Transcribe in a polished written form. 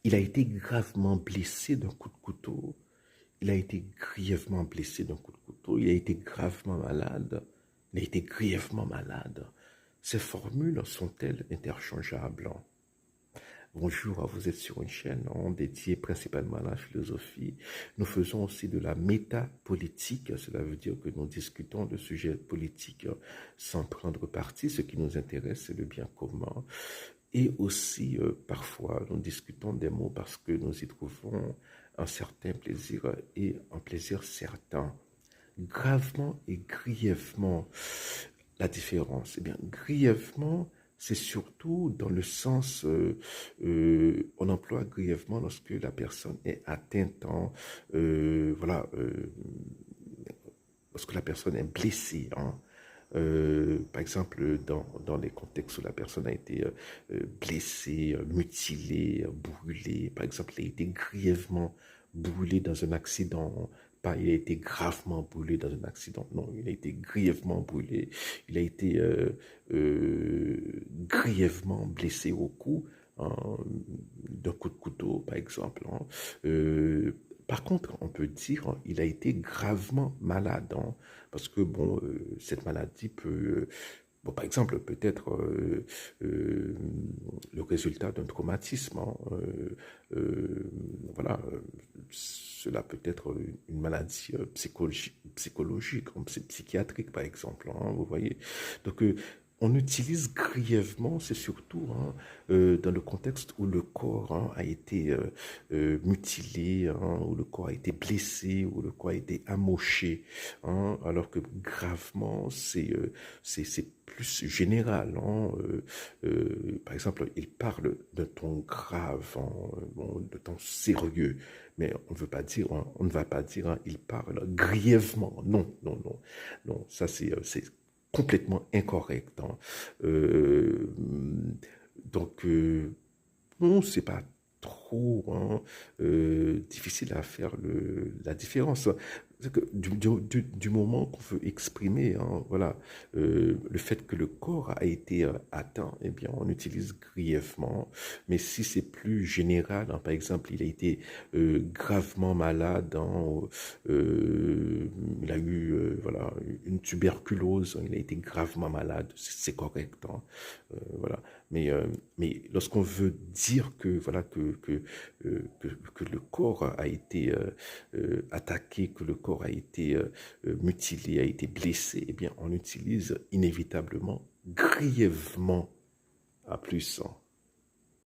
Il a été gravement blessé d'un coup de couteau. Il a été grièvement blessé d'un coup de couteau. Il a été gravement malade. Il a été grièvement malade. Ces formules sont-elles interchangeables? Bonjour, vous êtes sur une chaîne dédiée principalement à la philosophie. Nous faisons aussi de la métapolitique. Cela veut dire que nous discutons de sujets politiques sans prendre parti. Ce qui nous intéresse, c'est le bien commun. Et aussi, parfois, nous discutons des mots parce que nous y trouvons un certain plaisir et un plaisir certain. Gravement et grièvement, la différence. Eh bien, grièvement, c'est surtout dans le sens, on emploie grièvement lorsque la personne est atteinte, voilà, lorsque la personne est blessée, hein. Par exemple, dans les contextes où la personne a été blessée, mutilée, brûlée, par exemple, il a été grièvement brûlé dans un accident, pas il a été gravement brûlé dans un accident, non, il a été grièvement brûlé, il a été grièvement blessé au cou, hein, d'un coup de couteau, par exemple, hein. Par contre, on peut dire il a été gravement malade, hein, parce que bon, cette maladie peut, bon, par exemple, peut-être le résultat d'un traumatisme, hein, voilà, cela peut être une maladie psychologique, psychiatrique, par exemple, hein, vous voyez. Donc, on utilise grièvement, c'est surtout hein, dans le contexte où le corps hein, a été mutilé, hein, où le corps a été blessé, où le corps a été amoché, hein, alors que gravement, c'est plus général. Hein, par exemple, il parle d'un ton grave, hein, bon, de ton sérieux, mais on ne veut pas dire, hein, on ne va pas dire, hein, il parle grièvement. Non, non, non, non, ça c'est complètement incorrect. Hein. Donc, bon, c'est pas trop hein, difficile à faire la différence. C'est que du moment qu'on veut exprimer, hein, voilà, le fait que le corps a été atteint, eh bien, on utilise grièvement. Mais si c'est plus général, hein, par exemple, il a été gravement malade, hein, il a eu, voilà, une tuberculose, hein, il a été gravement malade, c'est correct, hein, voilà. Mais lorsqu'on veut dire que voilà que le corps a été attaqué, que le corps a été mutilé, a été blessé, eh bien on utilise inévitablement grièvement à plus. Hein.